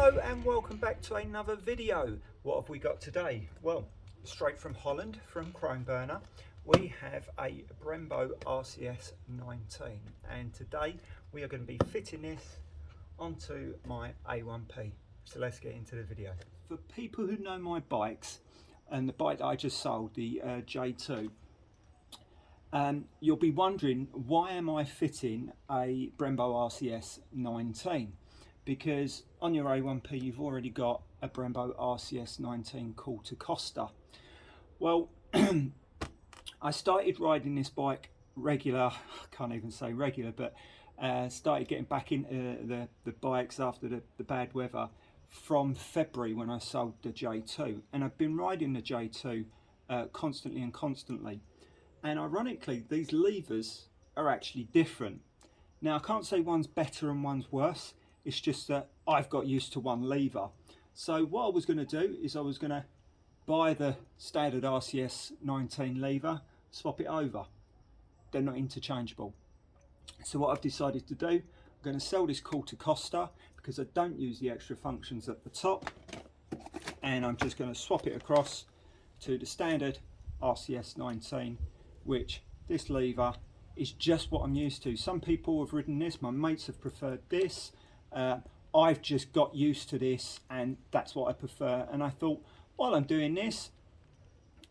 Hello and welcome back to another video. What have we got today? Well, straight from Holland, from Chrome Burner, we have a Brembo RCS19, and today we are going to be fitting this onto my A1P. So let's get into the video. For people who know my bikes and the bike that I just sold, the J2, you'll be wondering, why am I fitting a Brembo RCS19? Because on your A1P you've already got a Brembo RCS19 Corta Costa. Well, I started riding this bike regular, I can't even say regular, but started getting back into the bikes after the bad weather from February when I sold the J2, and I've been riding the J2 constantly. And ironically, these levers are actually different. Now, I can't say one's better and one's worse. It's just that I've got used to one lever. So what I was going to do is I was going to buy the standard RCS19 lever, swap it over. They're not interchangeable. So what I've decided to do, I'm going to sell this Corta Costa because I don't use the extra functions at the top. And I'm just going to swap it across to the standard RCS19, which this lever is just what I'm used to. Some people have ridden this, my mates have preferred this. I've just got used to this and that's what I prefer. And I thought, while I'm doing this,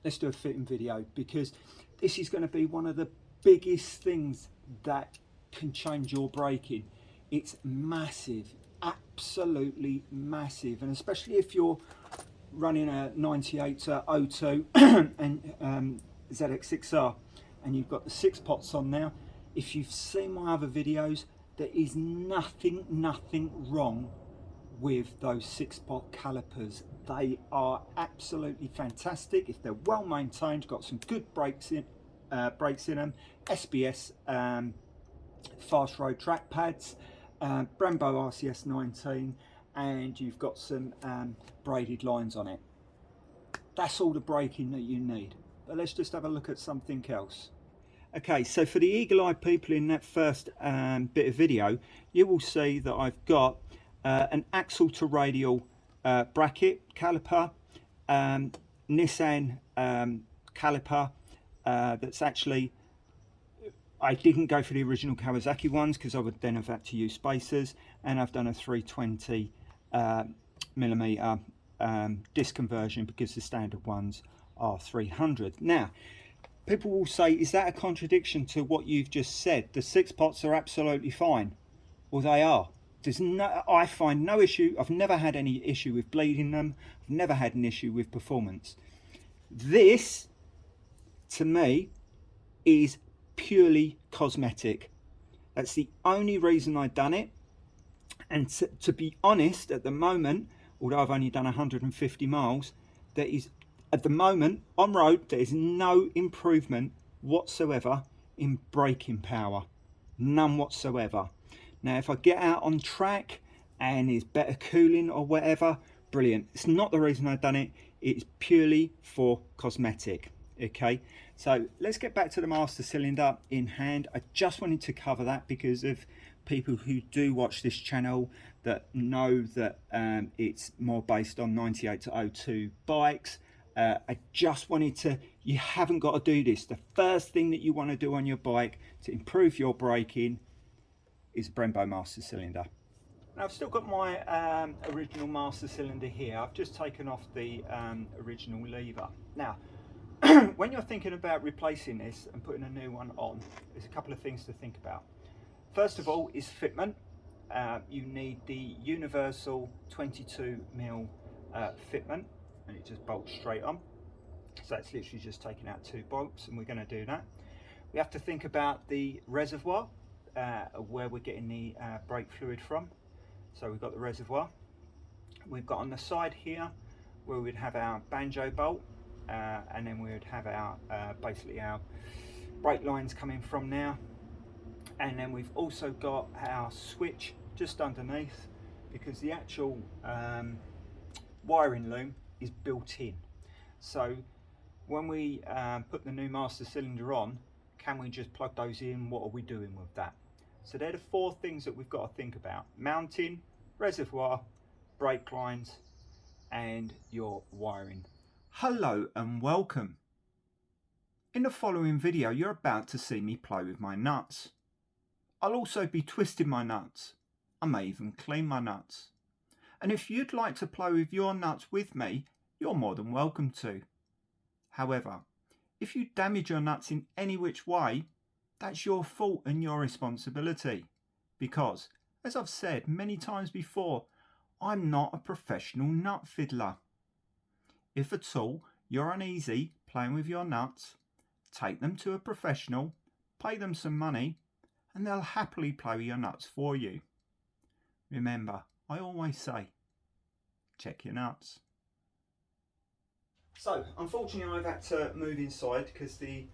let's do a fitting video, because this is going to be one of the biggest things that can change your braking. It's massive, absolutely massive. And especially if you're running a 9802 and ZX6R and you've got the 6 pots on now. If you've seen my other videos, there is nothing wrong with those 6-pot calipers. They are absolutely fantastic if they're well maintained, got some good brakes in them, SBS fast road track pads, Brembo RCS19, and you've got some braided lines on it. That's all the braking that you need. But let's just have a look at something else. Okay, so for the eagle-eyed people in that first bit of video, you will see that I've got an axle to radial bracket caliper, Nissan caliper that's actually, I didn't go for the original Kawasaki ones because I would then have had to use spacers, and I've done a 320 millimeter disc conversion because the standard ones are 300. Now, people will say, is that a contradiction to what you've just said? The 6 pots are absolutely fine. Well, they are. I find no issue. I've never had any issue with bleeding them. I've never had an issue with performance. This, to me, is purely cosmetic. That's the only reason I've done it. And to be honest, at the moment, although I've only done 150 miles, there is, at the moment, on road, there is no improvement whatsoever in braking power. None whatsoever. Now, if I get out on track and there's better cooling or whatever, brilliant. It's not the reason I've done it. It's purely for cosmetic. Okay, so let's get back to the master cylinder in hand. I just wanted to cover that because of people who do watch this channel that know that it's more based on 9802 bikes. I just wanted to, you haven't got to do this. The first thing that you want to do on your bike to improve your braking is Brembo master cylinder. Now, I've still got my original master cylinder here. I've just taken off the original lever. Now, when you're thinking about replacing this and putting a new one on, there's a couple of things to think about. First of all is fitment. You need the universal 22mm fitment, and it just bolts straight on. So it's literally just taking out 2 bolts, and we're going to do that. We have to think about the reservoir, where we're getting the brake fluid from. So we've got the reservoir. We've got on the side here where we'd have our banjo bolt, and then we would have our basically our brake lines coming from now. And then we've also got our switch just underneath, because the actual wiring loom is built in. So when we put the new master cylinder on, can we just plug those in? What are we doing with that? So they're the 4 things that we've got to think about: mounting, reservoir, brake lines and your wiring. Hello and welcome. In the following video you're about to see me play with my nuts. I'll also be twisting my nuts. I may even clean my nuts. And if you'd like to play with your nuts with me, you're more than welcome to. However, if you damage your nuts in any which way, that's your fault and your responsibility. Because, as I've said many times before, I'm not a professional nut fiddler. If at all you're uneasy playing with your nuts, take them to a professional, pay them some money, and they'll happily play with your nuts for you. Remember, I always say, check your nuts. So, unfortunately I've had to move inside because the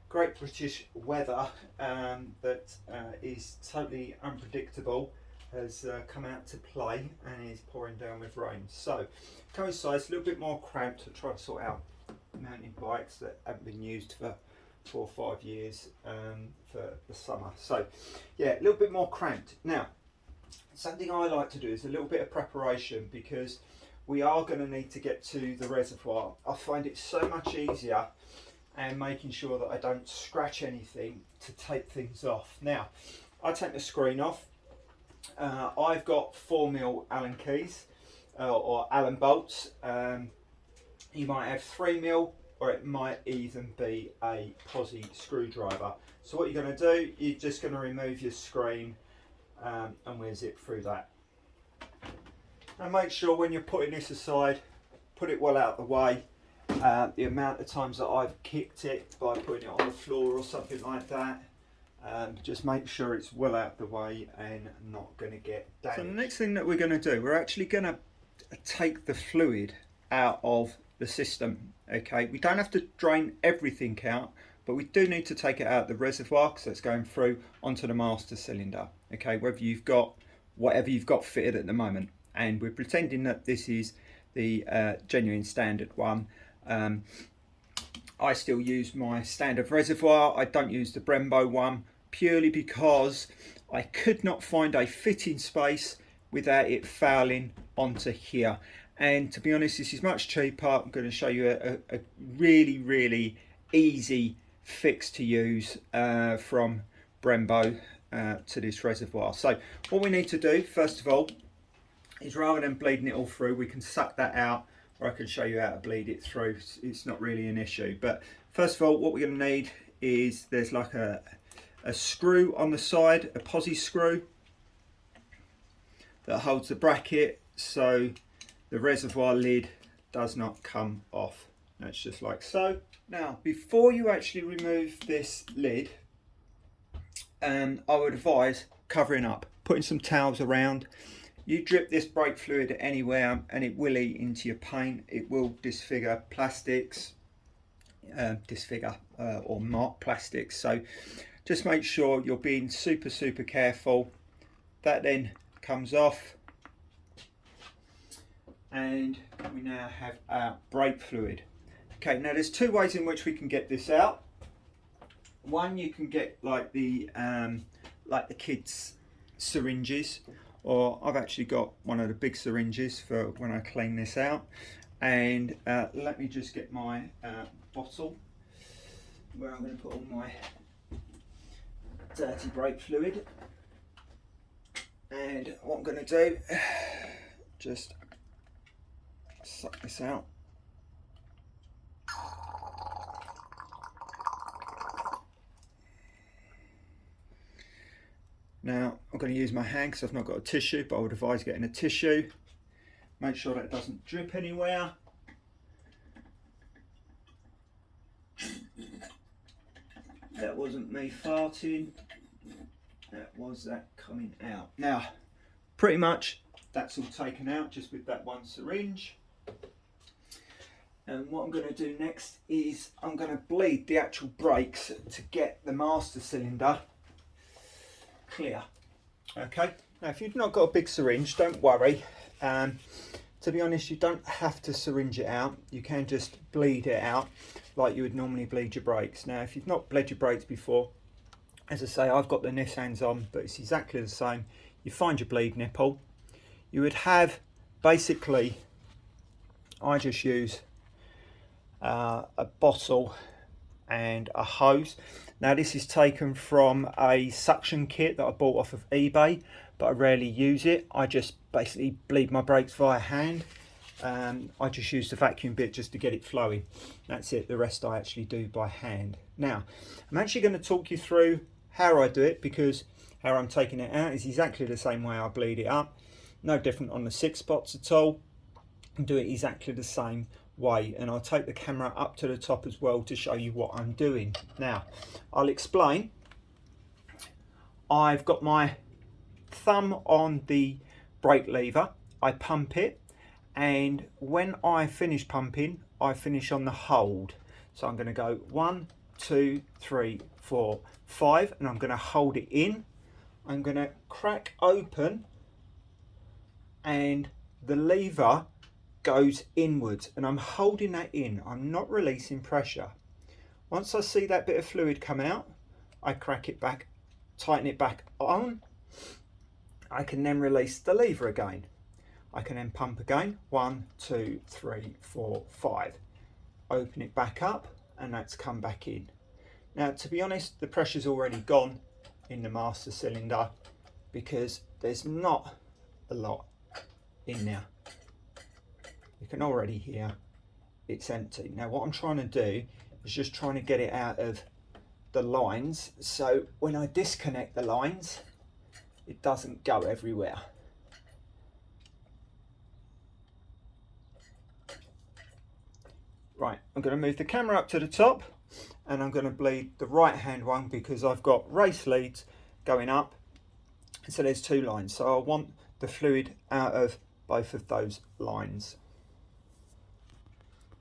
Great British weather that is totally unpredictable has come out to play and is pouring down with rain. So, come inside, it's a little bit more cramped to try to sort out mountain bikes that haven't been used for 4 or 5 years for the summer. So, yeah, a little bit more cramped. Now, something I like to do is a little bit of preparation because we are going to need to get to the reservoir. I find it so much easier and making sure that I don't scratch anything to take things off. Now, I take the screen off. I've got 4mm Allen keys or Allen bolts. You might have 3mm or it might even be a posi screwdriver. So what you're going to do, you're just going to remove your screen and we'll zip through that. And make sure when you're putting this aside, put it well out of the way. The amount of times that I've kicked it by putting it on the floor or something like that, just make sure it's well out of the way and not going to get damaged. So the next thing that we're going to do, we're actually going to take the fluid out of the system. Okay, we don't have to drain everything out, but we do need to take it out of the reservoir because it's going through onto the master cylinder. Okay, whether you've got whatever you've got fitted at the moment, and we're pretending that this is the genuine standard one. I still use my standard reservoir. I don't use the Brembo one purely because I could not find a fitting space without it fouling onto here. And to be honest, this is much cheaper. I'm going to show you a really easy fix to use from Brembo to this reservoir. So what we need to do first of all is, rather than bleeding it all through, we can suck that out, or I can show you how to bleed it through. It's not really an issue. But first of all, what we're going to need is, there's like a screw on the side, a posi screw that holds the bracket so the reservoir lid does not come off. That's just like so. Now, before you actually remove this lid, I would advise covering up, putting some towels around. You drip this brake fluid anywhere and it will eat into your paint. It will disfigure plastics, or mark plastics. So just make sure you're being super careful. That then comes off. And we now have our brake fluid. Okay, now there's 2 ways in which we can get this out. One, you can get like the kids' syringes, or I've actually got one of the big syringes for when I clean this out. And let me just get my bottle where I'm going to put all my dirty brake fluid. And what I'm going to do, just suck this out. Now I'm going to use my hand because I've not got a tissue, but I would advise getting a tissue. Make sure that it doesn't drip anywhere. That wasn't me farting, that was that coming out. Now pretty much that's all taken out just with that one syringe. And what I'm going to do next is I'm going to bleed the actual brakes to get the master cylinder clear. Okay, now if you've not got a big syringe, don't worry. To be honest, you don't have to syringe it out. You can just bleed it out like you would normally bleed your brakes. Now if you've not bled your brakes before, as I say, I've got the Nissans on, but it's exactly the same. You find your bleed nipple, you would have basically I just use a bottle and a hose. Now this is taken from a suction kit that I bought off of eBay, but I rarely use it. I just basically bleed my brakes via hand. I just use the vacuum bit just to get it flowing. That's it. The rest I actually do by hand. Now I'm actually going to talk you through how I do it, because how I'm taking it out is exactly the same way I bleed it up. No different on the 6 spots at all. I do it exactly the same way, and I'll take the camera up to the top as well to show you what I'm doing. Now I'll explain. I've got my thumb on the brake lever, I pump it, and when I finish pumping I finish on the hold. So I'm going to go 1, 2, 3, 4, 5, and I'm going to hold it in. I'm going to crack open and the lever goes inwards, and I'm holding that in. I'm not releasing pressure. Once I see that bit of fluid come out, I crack it back, tighten it back on. I can then release the lever again. I can then pump again, 1, 2, 3, 4, 5. Open it back up, and that's come back in. Now, to be honest, the pressure's already gone in the master cylinder because there's not a lot in there. You can already hear it's empty. Now what I'm trying to do is just trying to get it out of the lines, so when I disconnect the lines it doesn't go everywhere. Right, I'm going to move the camera up to the top, and I'm going to bleed the right hand one because I've got race leads going up, so there's 2 lines, so I want the fluid out of both of those lines.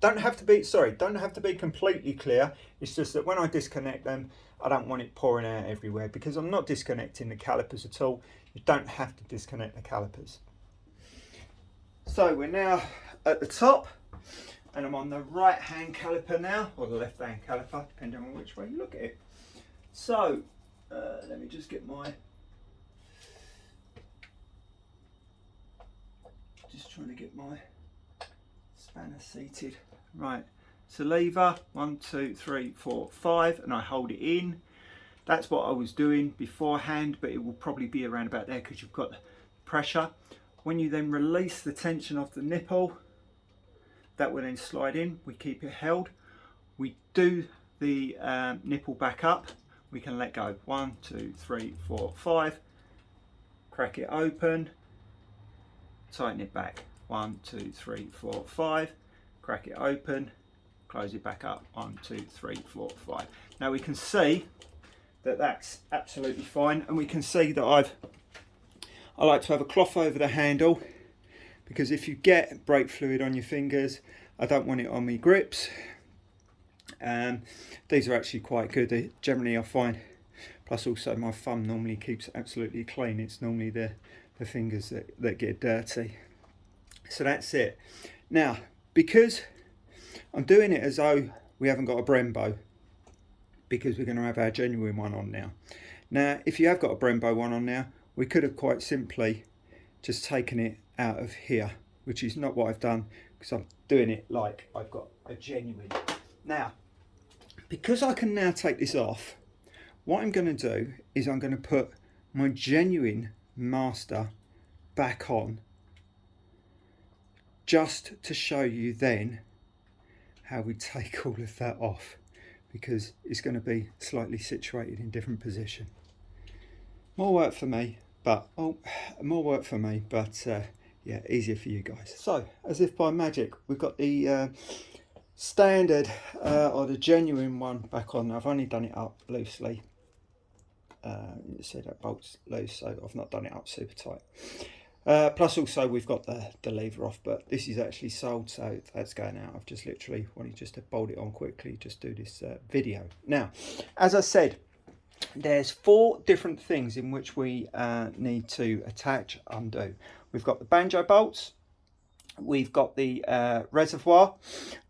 Don't have to be completely clear. It's just that when I disconnect them, I don't want it pouring out everywhere, because I'm not disconnecting the calipers at all. You don't have to disconnect the calipers. So we're now at the top, and I'm on the right hand caliper now, or the left hand caliper, depending on which way you look at it. So let me just get my, just trying to get my spanner seated. Right, so lever 1, 2, 3, 4, 5, and I hold it in. That's what I was doing beforehand, but it will probably be around about there because you've got the pressure. When you then release the tension off the nipple, that will then slide in. We keep it held. We do the nipple back up. We can let go. 1, 2, 3, 4, 5. Crack it open. Tighten it back. 1, 2, 3, 4, 5. Crack it open. Close it back up. 1, 2, 3, 4, 5. Now we can see that that's absolutely fine, and we can see that I like to have a cloth over the handle, because if you get brake fluid on your fingers, I don't want it on my grips. These are actually quite good. Generally I find, plus also my thumb normally keeps absolutely clean. It's normally the fingers that get dirty. So that's it. Now, because I'm doing it as though we haven't got a Brembo, because we're going to have our genuine one on now. Now, if you have got a Brembo one on now, we could have quite simply just taken it out of here, which is not what I've done, because I'm doing it like I've got a genuine. Now, because I can now take this off, what I'm going to do is I'm going to put my genuine master back on, just to show you then how we take all of that off, because it's going to be slightly situated in different position. More work for me, but yeah, easier for you guys. So, as if by magic, we've got the standard or the genuine one back on. I've only done it up loosely. You see that bolt's loose, so I've not done it up super tight. Plus also we've got the lever off, but this is actually sold, so that's going out. I've just literally wanted just to bolt it on quickly, just do this video. Now, as I said, there's 4 different things in which we need to attach, undo. We've got the banjo bolts, we've got the reservoir,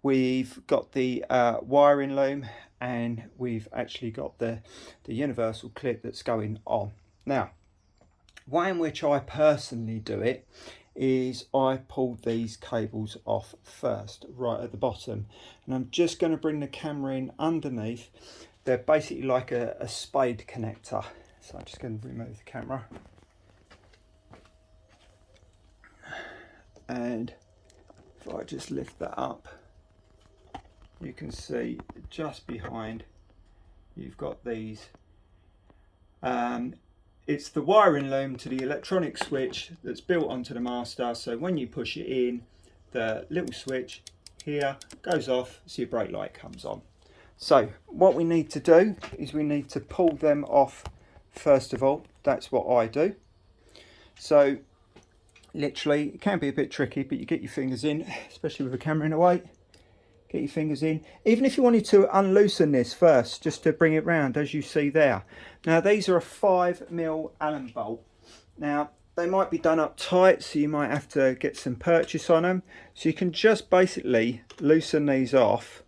we've got the wiring loom, and we've actually got the universal clip that's going on. Now, way in which I personally do it is I pulled these cables off first, right at the bottom, and I'm just going to bring the camera in underneath. They're basically like a spade connector, so I'm just going to remove the camera, and if I just lift that up, you can see just behind you've got these. It's the wiring loom to the electronic switch that's built onto the master, so when you push it in, the little switch here goes off, so your brake light comes on. So what we need to do is we need to pull them off first of all. That's what I do. So literally, it can be a bit tricky, but you get your fingers in, especially with the camera in the way. Get your fingers in. Even if you wanted to unloosen this first, just to bring it round, as you see there. Now these are a 5mm Allen bolt. Now they might be done up tight, so you might have to get some purchase on them. So you can just basically loosen these off,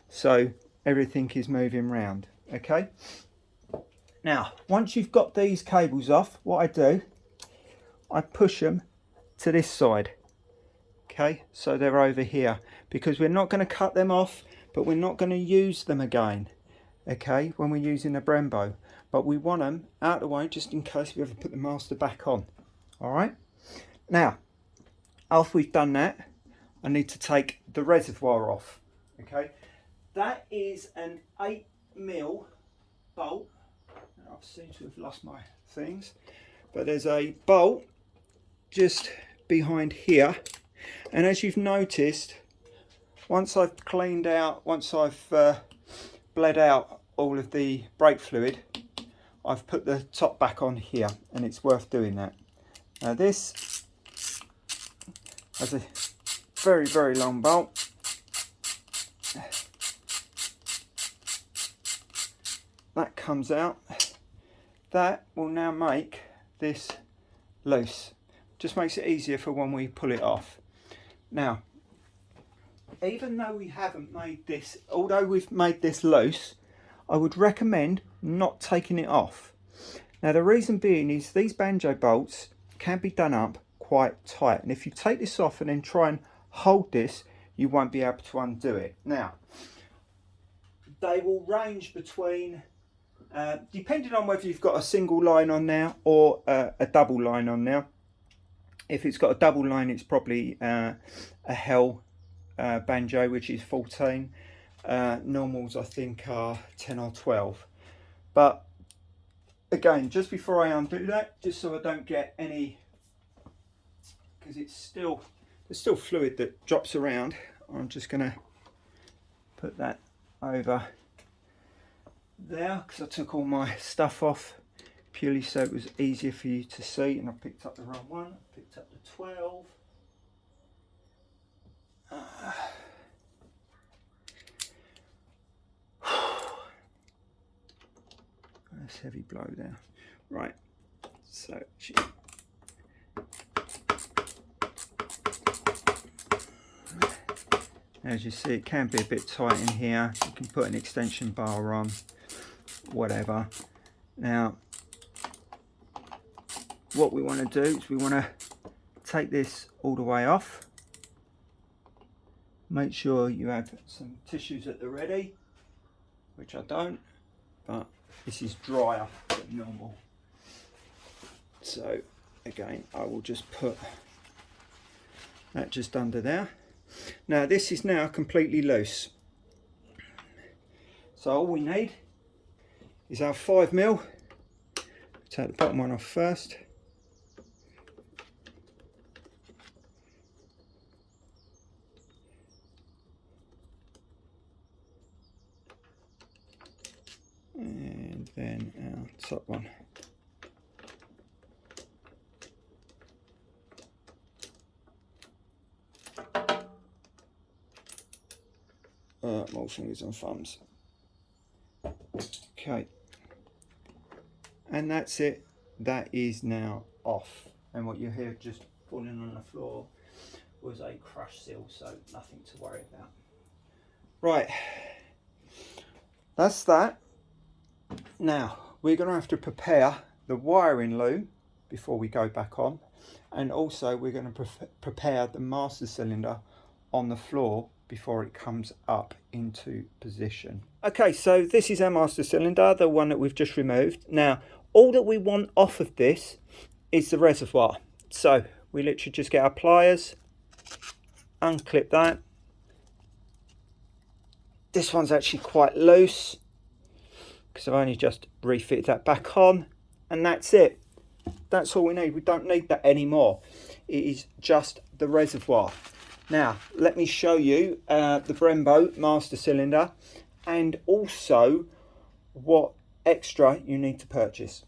so everything is moving round. Okay. Now once you've got these cables off, what I do, I push them to this side. Okay, so they're over here, because we're not going to cut them off, but we're not going to use them again, okay, when we're using a Brembo, but we want them out of the way just in case we ever put the master back on. All right, now after we've done that, I need to take the reservoir off. Okay, that is an 8mm bolt. I seem to have lost my things, but there's a bolt just behind here. And as you've noticed, once I've cleaned out, once I've bled out all of the brake fluid, I've put the top back on here, and it's worth doing that. Now this has a very, very long bolt. That comes out. That will now make this loose. Just makes it easier for when we pull it off. Now, even though we haven't made this, although we've made this loose, I would recommend not taking it off. Now the reason being is these banjo bolts can be done up quite tight, and if you take this off and then try and hold this, you won't be able to undo it. Now, they will range between, depending on whether you've got a single line on now or a double line on now. If it's got a double line, it's probably a Hell banjo, which is 14. Normals, I think, are 10 or 12. But again, just before I undo that, just so I don't get any, because there's still fluid that drops around, I'm just going to put that over there, because I took all my stuff off purely so it was easier for you to see, and I picked up the wrong one. I picked up the 12. That's heavy blow there. Right, so as you see, it can be a bit tight in here. You can put an extension bar on, whatever. Now what we want to do is we want to take this all the way off. Make sure you have some tissues at the ready, which I don't, but this is drier than normal. So again, I will just put that just under there. Now this is now completely loose. So all we need is our 5mm. Take the bottom one off first. And then our top one. More fingers and thumbs. Okay, and that's it. That is now off, and what you hear just falling on the floor was a crush seal, so nothing to worry about. Right, that's that. Now we're going to have to prepare the wiring loom before we go back on, and also we're going to prepare the master cylinder on the floor before it comes up into position. Okay, so this is our master cylinder, the one that we've just removed. Now, all that we want off of this is the reservoir. So we literally just get our pliers, unclip that. This one's actually quite loose because I've only just refitted that back on, and that's it. That's all we need. We don't need that anymore. It is just the reservoir. Now, let me show you the Brembo master cylinder and also what extra you need to purchase.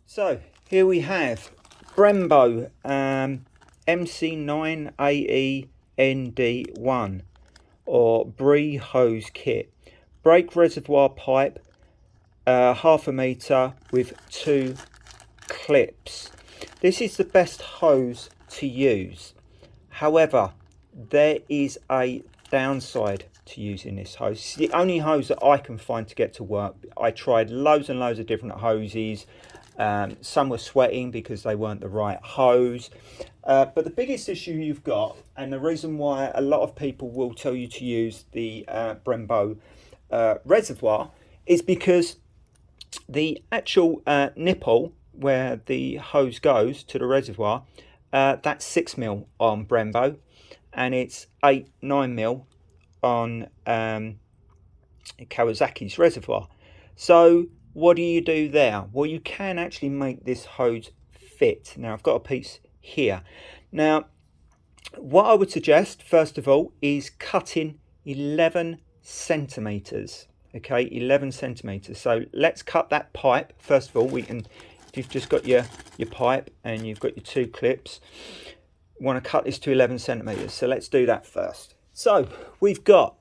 So, here we have Brembo MC9AEND1 or Brie hose kit. Brake reservoir pipe, 1/2 meter with 2 clips. This is the best hose to use. However, there is a downside to using this hose. It's the only hose that I can find to get to work. I tried loads and loads of different hoses. Some were sweating because they weren't the right hose. But the biggest issue you've got, and the reason why a lot of people will tell you to use the Brembo reservoir, is because the actual nipple where the hose goes to the reservoir, that's 6mm on Brembo, and it's 8-9mm on Kawasaki's reservoir. So what do you do there? Well, you can actually make this hose fit. Now I've got a piece here. Now what I would suggest first of all is cutting 11 centimeters. Okay, 11 centimeters. So let's cut that pipe first of all. We can, if you've just got your pipe and you've got your 2 clips, you want to cut this to 11 centimeters. So let's do that first. So we've got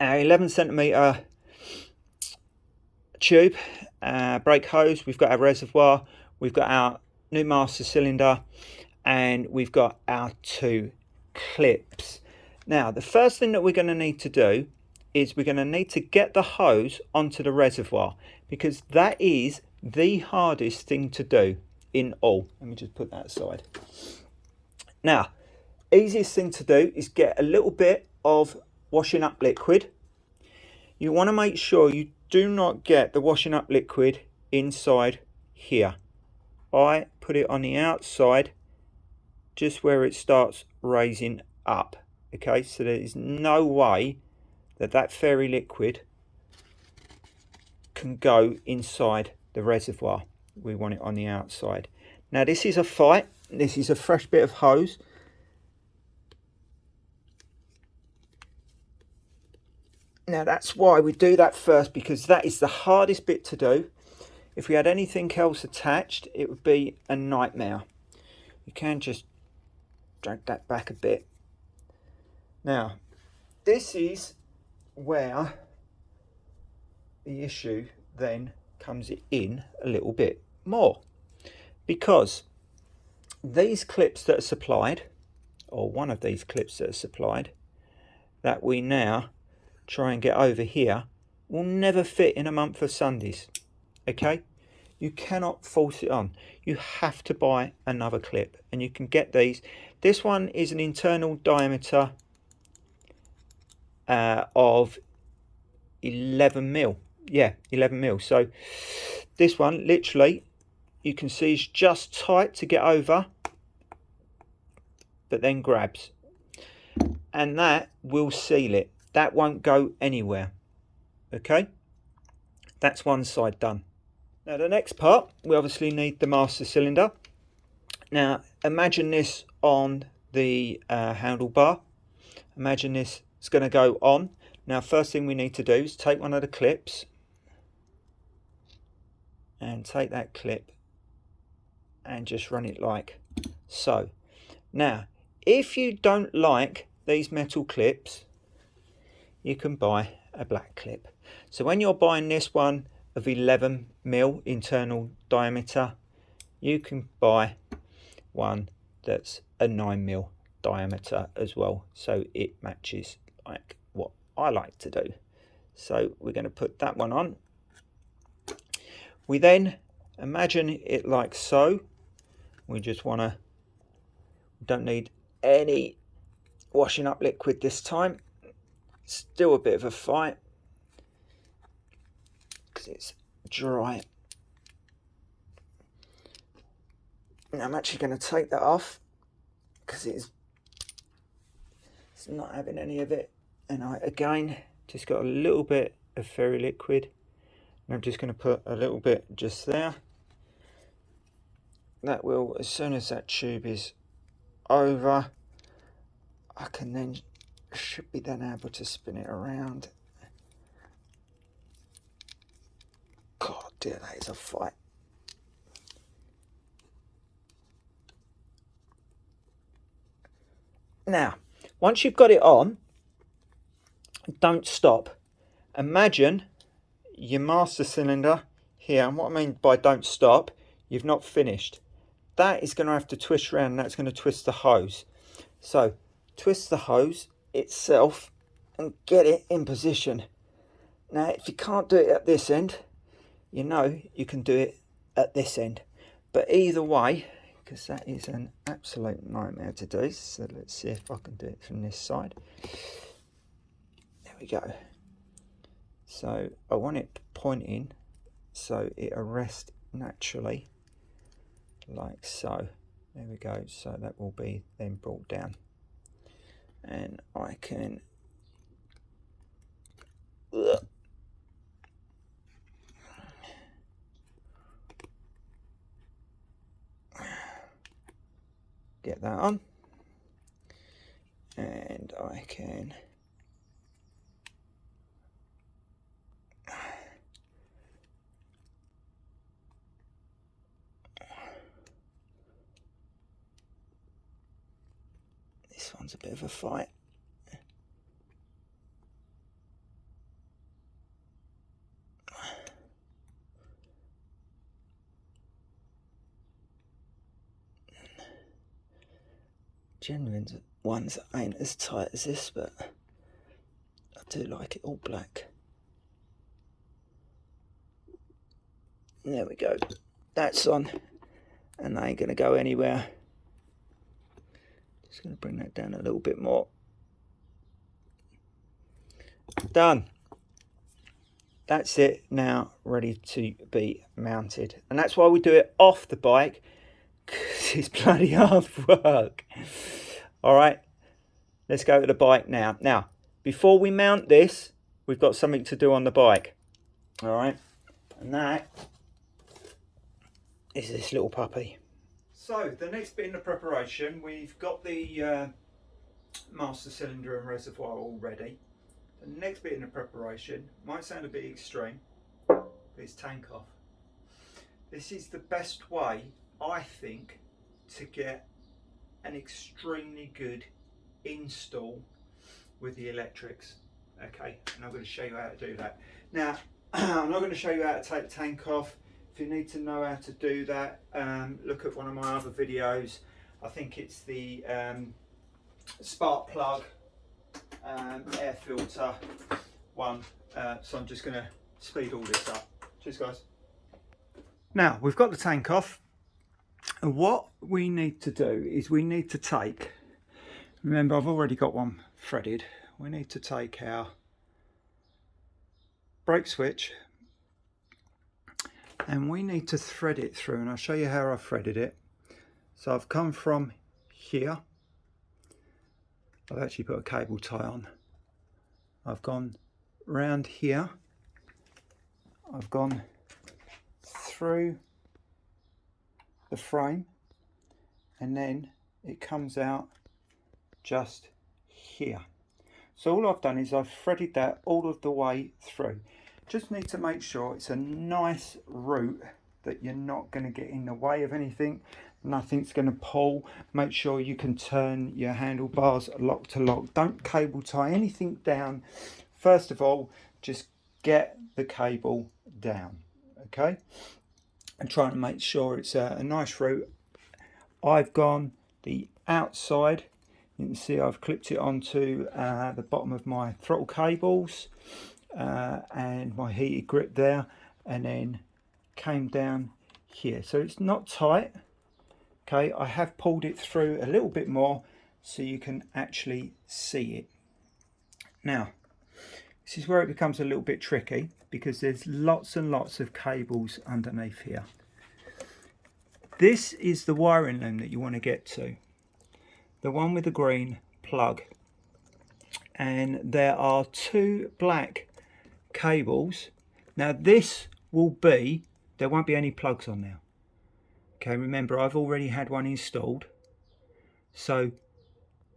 our 11 centimeter tube, brake hose, we've got our reservoir, we've got our new master cylinder, and we've got our 2 clips. Now the first thing that we're going to need to do is we're going to need to get the hose onto the reservoir, because that is the hardest thing to do in all. Let me just put that aside. Now, easiest thing to do is get a little bit of washing up liquid. You want to make sure you do not get the washing up liquid inside here. I put it on the outside, just where it starts raising up. Okay, so there is no way that fairy liquid can go inside the reservoir. We want it on the outside. Now this is a fight. This is a fresh bit of hose. Now that's why we do that first, because that is the hardest bit to do. If we had anything else attached, it would be a nightmare. You can just drag that back a bit. Now this is where the issue then comes in a little bit more, because these clips that are supplied, or one of these clips that are supplied, that we now try and get over here, will never fit in a month of Sundays. Okay, you cannot force it on. You have to buy another clip, and you can get these. This one is an internal diameter of 11mm. Yeah, 11mm. So this one literally, you can see, is just tight to get over, but then grabs, and that will seal it. That won't go anywhere. Okay, that's one side done. Now the next part, we obviously need the master cylinder. Now imagine this on the handlebar. Imagine this is going to go on. Now first thing we need to do is take one of the clips and take that clip and just run it like so. Now if you don't like these metal clips, you can buy a black clip. So when you're buying this one of 11mm internal diameter, you can buy one that's a 9mm diameter as well, so it matches like what I like to do. So we're going to put that one on. We then imagine it like so. We just want to Don't need any washing up liquid this time. Still a bit of a fight because it's dry. And I'm actually going to take that off because it's not having any of it. And I again just got a little bit of fairy liquid, and I'm just going to put a little bit just there. That will, as soon as that tube is over, I can then, should be then able to spin it around. God dear, that is a fight. Now, once you've got it on, don't stop. Imagine your master cylinder here, and what I mean by don't stop, you've not finished. That is going to have to twist around, and that's going to twist the hose. So twist the hose itself and get it in position. Now, if you can't do it at this end, you know you can do it at this end. But either way, because that is an absolute nightmare to do, so let's see if I can do it from this side. There we go. So I want it pointing so it arrests naturally, like so. There we go. So that will be then brought down, and I can get that on, and I can this one's a bit of a fight. Genuine ones ain't as tight as this, but I do like it all black. There we go. That's on, and they ain't going to go anywhere. Just going to bring that down a little bit more. Done. That's it now, ready to be mounted. And that's why we do it off the bike, because it's bloody hard work. All right, let's go to the bike now. Now, before we mount this, we've got something to do on the bike. All right, and that is this little puppy. So the next bit in the preparation, we've got the master cylinder and reservoir all ready. The next bit in the preparation might sound a bit extreme, but it's tank off. This is the best way, I think, to get an extremely good install with the electrics. Okay, and I'm going to show you how to do that. Now, I'm not going to show you how to take the tank off. If you need to know how to do that, look at one of my other videos. I think it's the spark plug air filter one. So I'm just going to speed all this up. Cheers, guys. Now, we've got the tank off. And what we need to do is we need to take, remember I've already got one threaded, we need to take our brake switch and we need to thread it through, and I'll show you how I've threaded it. So I've come from here, I've actually put a cable tie on, I've gone round here, I've gone through the frame, and then it comes out just here. So all I've done is I've threaded that all of the way through. Just need to make sure it's a nice route, that you're not going to get in the way of anything, nothing's going to pull. Make sure you can turn your handlebars lock to lock. Don't cable tie anything down. First of all, just get the cable down, okay? And trying to make sure it's a nice route. I've gone the outside. You can see I've clipped it onto the bottom of my throttle cables and my heated grip there, and then came down here. So it's not tight, Okay, I have pulled it through a little bit more so you can actually see it. Now, this is where it becomes a little bit tricky because there's lots and lots of cables underneath here. This is the wiring loom that you want to get to, the one with the green plug. And there are two black cables. Now this will be, there won't be any plugs on now. Okay, remember I've already had one installed. So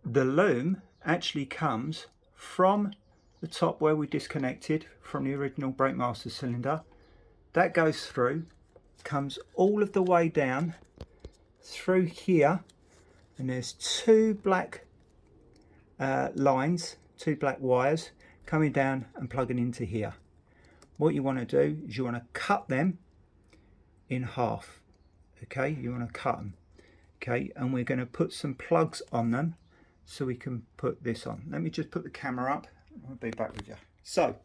the loom actually comes from the top where we disconnected from the original brake master cylinder. That goes through, comes all of the way down through here, and there's two black lines, two black wires coming down and plugging into here. What you want to do is you want to cut them in half. Okay, you want to cut them. Okay, and we're going to put some plugs on them so we can put this on. Let me just put the camera up. I'll be back with you. So,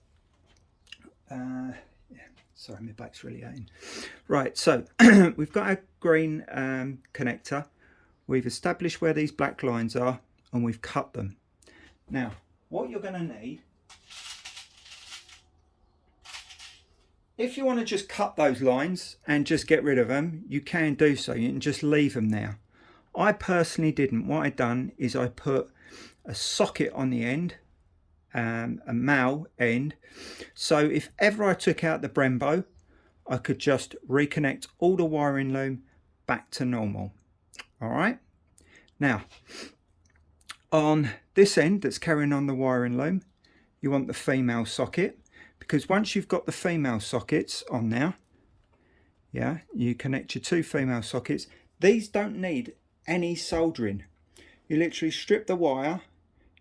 yeah, sorry, my back's really hurting. Right, so we've got our green connector. We've established where these black lines are and we've cut them. Now, what you're going to need, if you want to just cut those lines and just get rid of them, you can do so. You can just leave them there. I personally didn't. What I've done is I put a socket on the end, a mal end, so if ever I took out the Brembo, I could just reconnect all the wiring loom back to normal. All right. Now, on this end that's carrying on the wiring loom, you want the female socket, because once you've got the female sockets on now, yeah, you connect your two female sockets. These don't need any soldering. You literally strip the wire,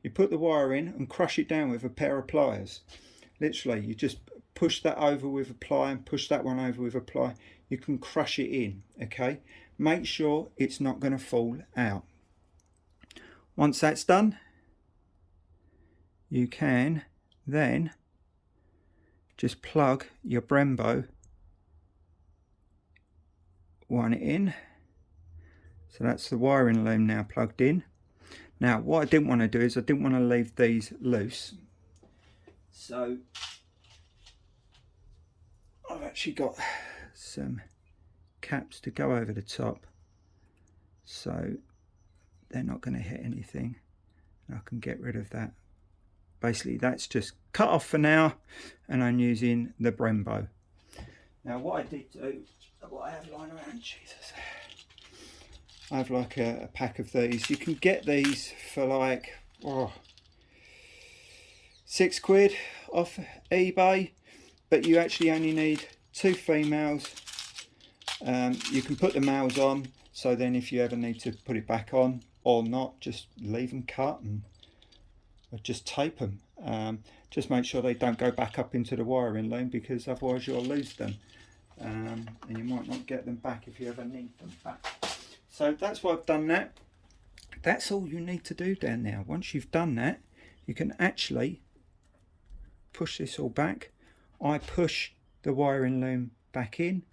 you put the wire in and crush it down with a pair of pliers. Literally, you just push that over with a ply and push that one over with a ply. You can crush it in, okay? Make sure it's not going to fall out. Once that's done, you can then just plug your Brembo one in. So that's the wiring loom now plugged in. Now what I didn't want to do is I didn't want to leave these loose. So I've actually got some caps to go over the top so they're not going to hit anything. I can get rid of that. Basically that's just cut off for now, and I'm using the Brembo. Now what I did do, what I have lying around, Jesus, I have like a pack of these. You can get these for like £6 off eBay, but you actually only need two females. You can put the males on, so then if you ever need to put it back on or not, just leave them cut and just tape them. Just make sure they don't go back up into the wiring loom, because otherwise you'll lose them, and you might not get them back if you ever need them back. So that's why I've done that. That's all you need to do down now. Once you've done that, you can actually push this all back. I push the wiring loom back in,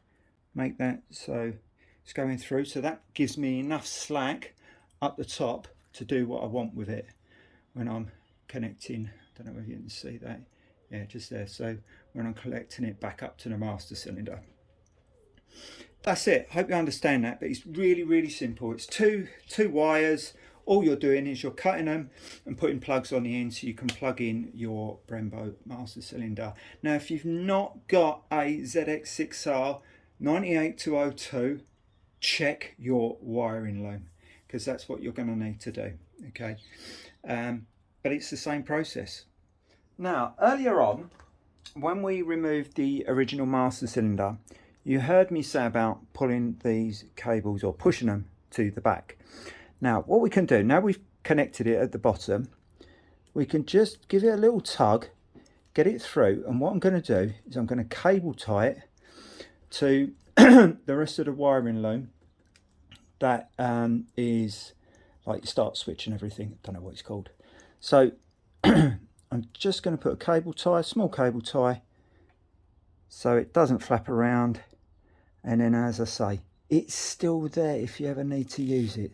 make that so it's going through, so that gives me enough slack up the top to do what I want with it when I'm connecting. I don't know if you can see that, yeah, just there. So when I'm collecting it back up to the master cylinder, that's it. Hope you understand that, but it's really, really simple. It's two wires. All you're doing is you're cutting them and putting plugs on the end so you can plug in your Brembo master cylinder. Now, if you've not got a ZX6R 98202, check your wiring loom, because that's what you're going to need to do, okay? But it's the same process. Now, earlier on, when we removed the original master cylinder, you heard me say about pulling these cables or pushing them to the back. Now, what we can do, now we've connected it at the bottom, we can just give it a little tug, get it through, and what I'm going to do is I'm going to cable tie it to the rest of the wiring loom that is like start switch and everything. I don't know what it's called. So I'm just going to put a cable tie, small cable tie, so it doesn't flap around, and then as I say, it's still there if you ever need to use it.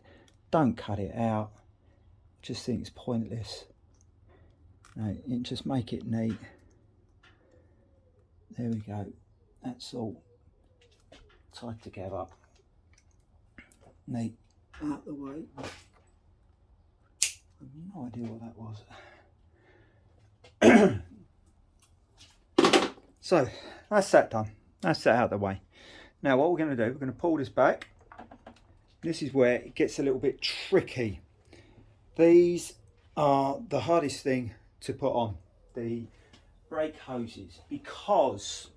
Don't cut it out. Just think it's pointless. No, just make it neat. There we go. That's all tied together. Neat. Out the way. I have no idea what that was. So that's that done. That's that out of the way. Now what we're going to do, we're going to pull this back. This is where it gets a little bit tricky. These are the hardest thing to put on, the brake hoses, because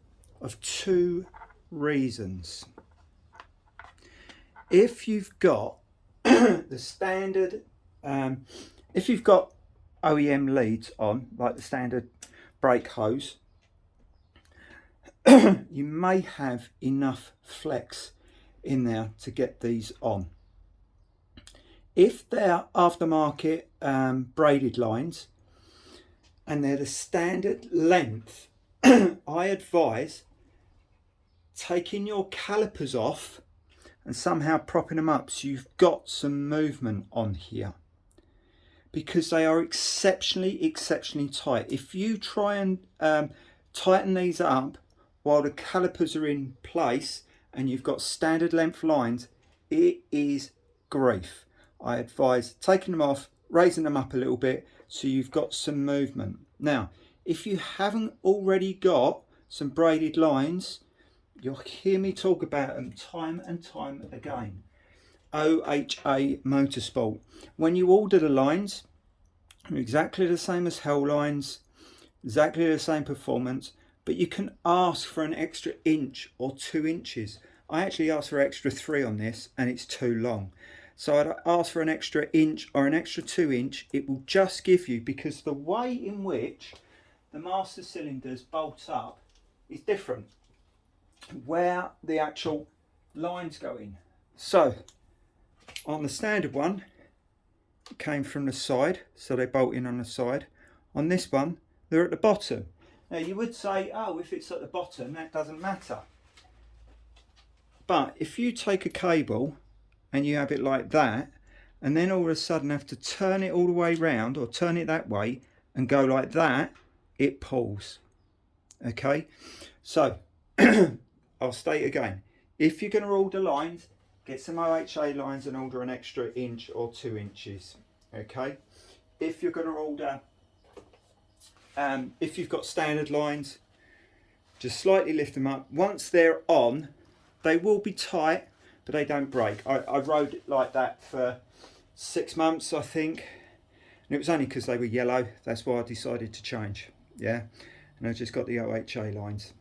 of two reasons. If you've got the standard, if you've got OEM leads on, like the standard brake hose, you may have enough flex in there to get these on. If they're aftermarket braided lines and they're the standard length, I advise taking your calipers off and somehow propping them up so you've got some movement on here, because they are exceptionally tight. If you try and tighten these up while the calipers are in place and you've got standard length lines, it is grief. I advise taking them off, raising them up a little bit so you've got some movement. Now, if you haven't already got some braided lines, you'll hear me talk about them time and time again. OHA Motorsport. When you order the lines, they're exactly the same as Hell lines, exactly the same performance, but you can ask for an extra inch or 2 inches. I actually asked for extra 3 on this and it's too long. So I'd ask for an extra inch or an extra 2 inch. It will just give you, because the way in which the master cylinders bolt up is different, where the actual lines go in. So on the standard one, it came from the side, so they bolt in on the side. On this one, they're at the bottom. Now you would say, oh, if it's at the bottom, that doesn't matter. But if you take a cable and you have it like that, and then all of a sudden have to turn it all the way round or turn it that way and go like that, it pulls. Okay, so I'll state again, if you're going to order lines, get some OHA lines and order an extra inch or 2 inches. Okay, if you're going to order, if you've got standard lines, just slightly lift them up. Once they're on, they will be tight, but they don't break. I rode it like that for 6 months, I think, and it was only because they were yellow. That's why I decided to change. Yeah, and I just got the OHA lines.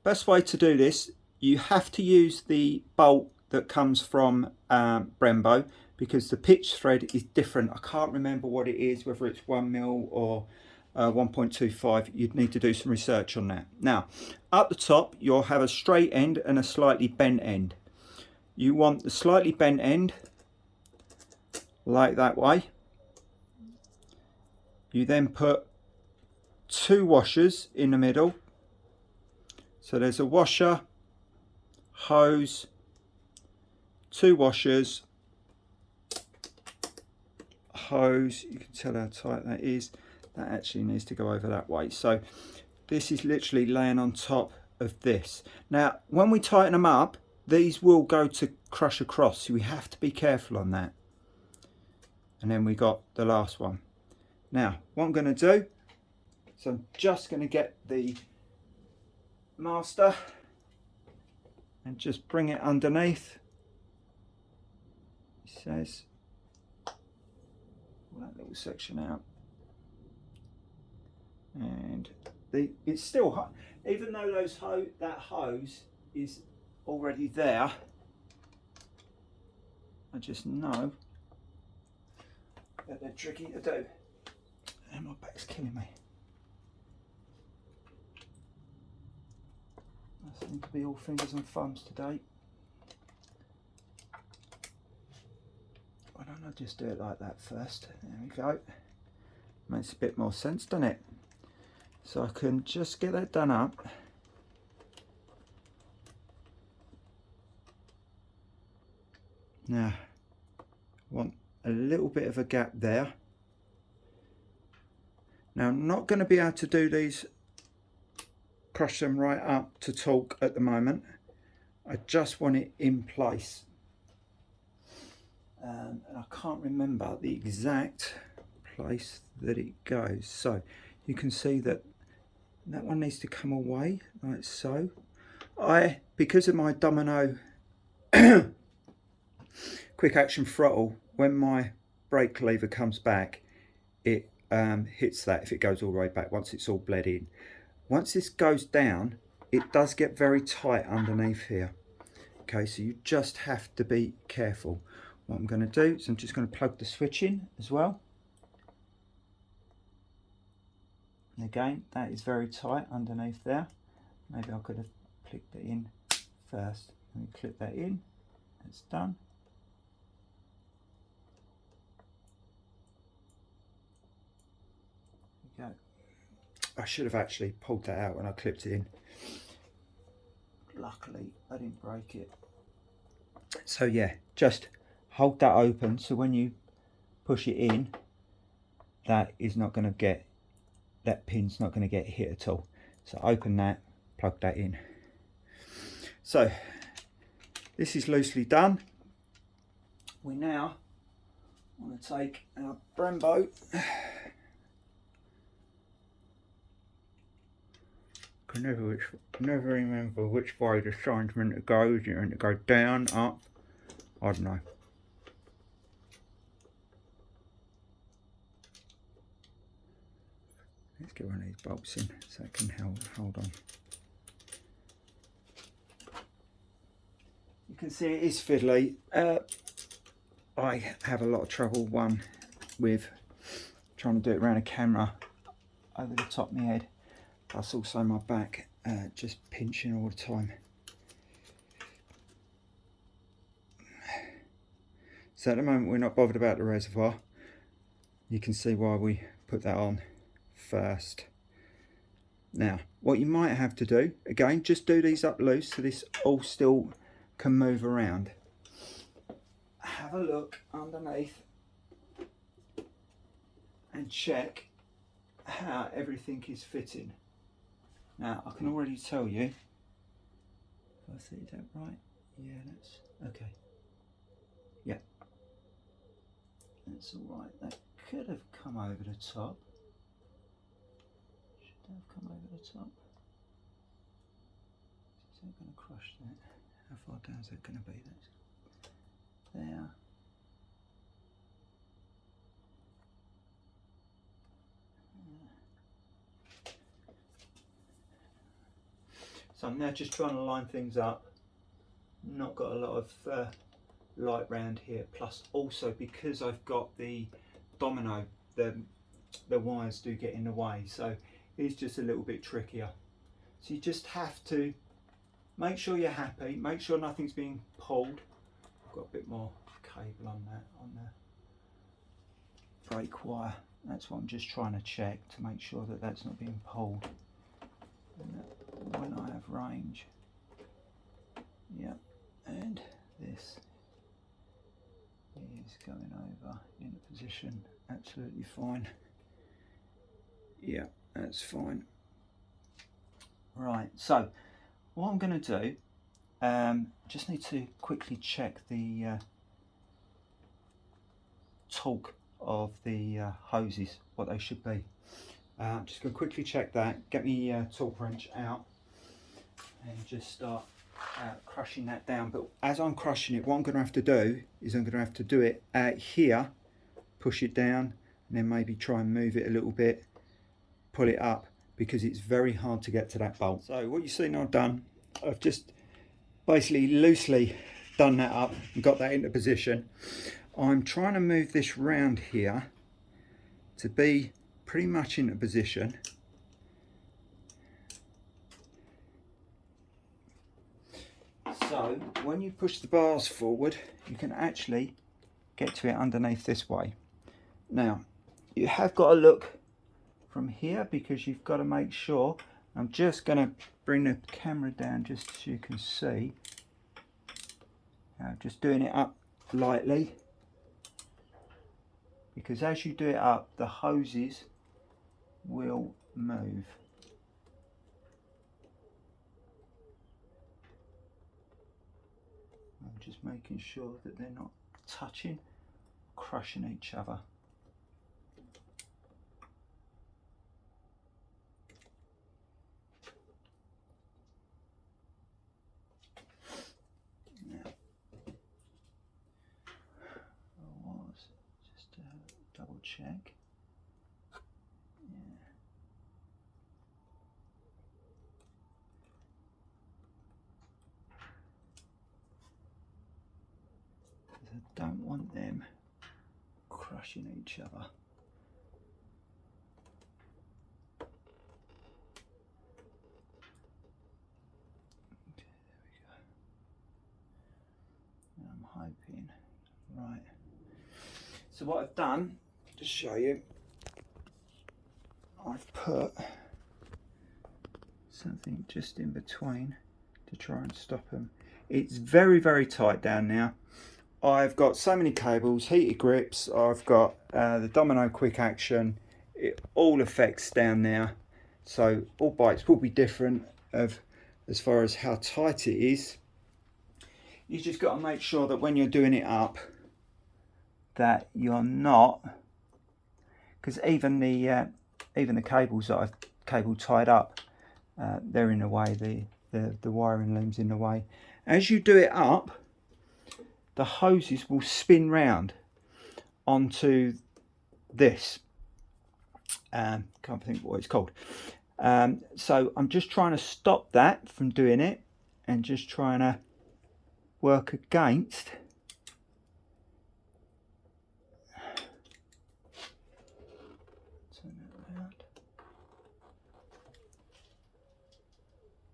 Best way to do this, you have to use the bolt that comes from Brembo, because the pitch thread is different. I can't remember what it is, whether it's 1mm or 1.25. You'd need to do some research on that. Now, up the top, you'll have a straight end and a slightly bent end. You want the slightly bent end like that way. You then put 2 washers in the middle. So there's a washer, hose, 2 washers, hose. You can tell how tight that is. That actually needs to go over that way. So this is literally laying on top of this. Now, when we tighten them up, these will go to crush across, so we have to be careful on that. And then we got the last one. Now, what I'm going to do, so I'm just going to get the master and just bring it underneath. It says, pull that little section out. And it's still hot, even though that hose is already there. I just know that they're tricky to do, and my back's killing me. I seem to be all fingers and thumbs today. Why don't I just do it like that first? There we go. Makes a bit more sense, doesn't it? So I can just get that done up. Now, want a little bit of a gap there. Now I'm not going to be able to do these, crush them right up to torque at the moment. I just want it in place. And I can't remember the exact place that it goes. So you can see that that one needs to come away like so. Because of my Domino quick action throttle, when my brake lever comes back, it hits that if it goes all the way back once it's all bled in. Once this goes down, it does get very tight underneath here. Okay, so you just have to be careful. What I'm going to do is I'm just going to plug the switch in as well. And again, that is very tight underneath there. Maybe I could have clicked it in first. Let me clip that in. It's done. There we go. I should have actually pulled that out when I clipped it in. Luckily, I didn't break it. So yeah, just hold that open so when you push it in, that is not going to get, that pin's not going to get hit at all. So open that, plug that in. So this is loosely done. We now want to take our Brembo, I can never remember which way the sign's meant to go. Is it meant to go down, up? I don't know. Let's get one of these bolts in so it can hold on. You can see it is fiddly. I have a lot of trouble, with trying to do it around a camera over the top of my head. Plus also my back just pinching all the time. So at the moment we're not bothered about the reservoir. You can see why we put that on first. Now what you might have to do, again, just do these up loose so this all still can move around. Have a look underneath and check how everything is fitting. Now I can already tell you, if I see that right, yeah, that's okay. Yeah, that's all right. That could have come over the top. Should have come over the top. Is that going to crush that? How far down is that going to be? That's there. So I'm now just trying to line things up. Not got a lot of light round here. Plus also because I've got the Domino, the wires do get in the way. So it's just a little bit trickier. So you just have to make sure you're happy. Make sure nothing's being pulled. I've got a bit more cable on that, on the brake wire. That's what I'm just trying to check to make sure that that's not being pulled. And that when I have range, yep, and this is going over in a position absolutely fine. Yeah, that's fine. Right, so what I'm going to do, just need to quickly check the torque of the hoses, what they should be. I'm just going to quickly check that, get my torque wrench out and just start crushing that down. But as I'm crushing it, what I'm going to have to do is I'm going to have to do it out here, push it down, and then maybe try and move it a little bit, pull it up, because it's very hard to get to that bolt. So what you see now done, I've just basically loosely done that up and got that into position. I'm trying to move this round here to be pretty much into position. So when you push the bars forward, you can actually get to it underneath this way. Now you have got to look from here because you've got to make sure. I'm just going to bring the camera down just so you can see. Just doing it up lightly, because as you do it up, the hoses will move. I'm just making sure that they're not touching, crushing each other. Just to double check. I don't want them crushing each other. Okay, there we go. I'm hoping. Right. So what I've done, to show you, I've put something just in between to try and stop them. It's very, very tight down now. I've got so many cables, heated grips, I've got the domino quick action. It all affects down there, so all bikes will be different as far as how tight it is. You just got to make sure that when you're doing it up that you're not, because even the cables that I've cable tied up, they're in the way, the wiring loom's in the way. As you do it up, the hoses will spin round onto this. Can't think what it's called. So I'm just trying to stop that from doing it, and just trying to work against. Turn it around.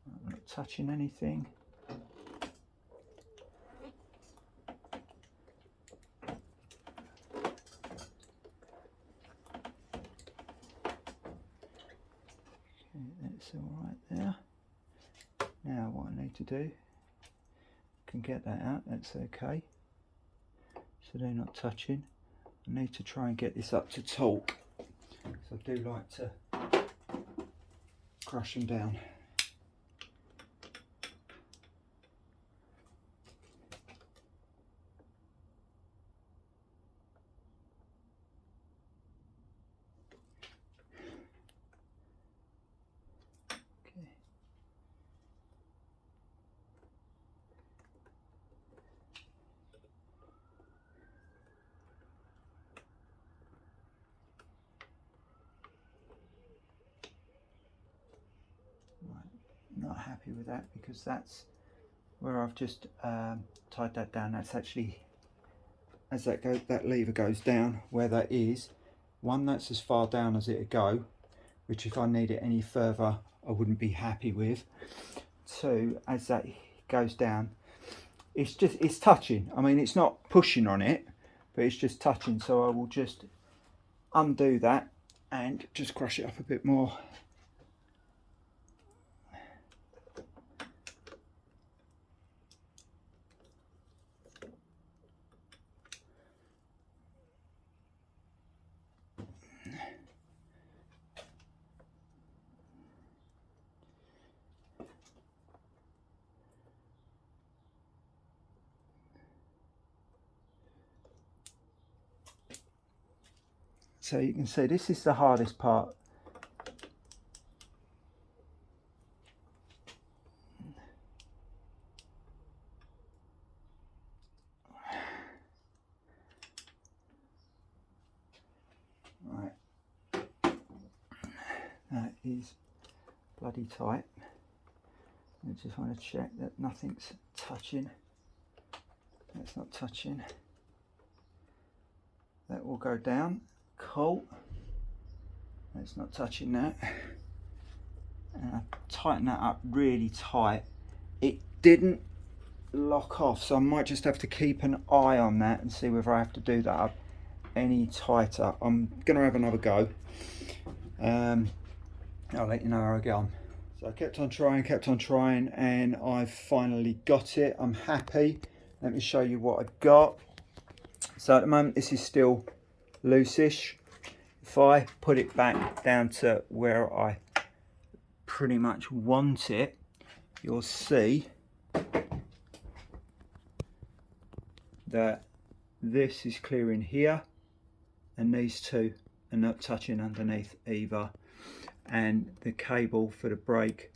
I'm not touching anything. That's all right there. Now what I need to do, can get that out, that's okay. So they're not touching. I need to try and get this up to torque, because I do like to crush them down. Not happy with that, because that's where I've just tied that down. That's actually, as that lever goes down, where that is, one, that's as far down as it'd go, which if I need it any further I wouldn't be happy with. Two, as that goes down, it's touching. I mean, it's not pushing on it, but it's just touching. So I will just undo that and just crush it up a bit more. So you can see this is the hardest part. Right, that is bloody tight. I just want to check that nothing's touching. That's not touching. That will go down. Cool. That's not touching that. And I tighten that up really tight. It didn't lock off, so I might just have to keep an eye on that and see whether I have to do that up any tighter. I'm gonna have another go. I'll let you know how I get on. So I kept on trying, and I've finally got it. I'm happy. Let me show you what I've got. So at the moment this is still loosish. If I put it back down to where I pretty much want it, you'll see that this is clear in here and these two are not touching underneath either, and the cable for the brake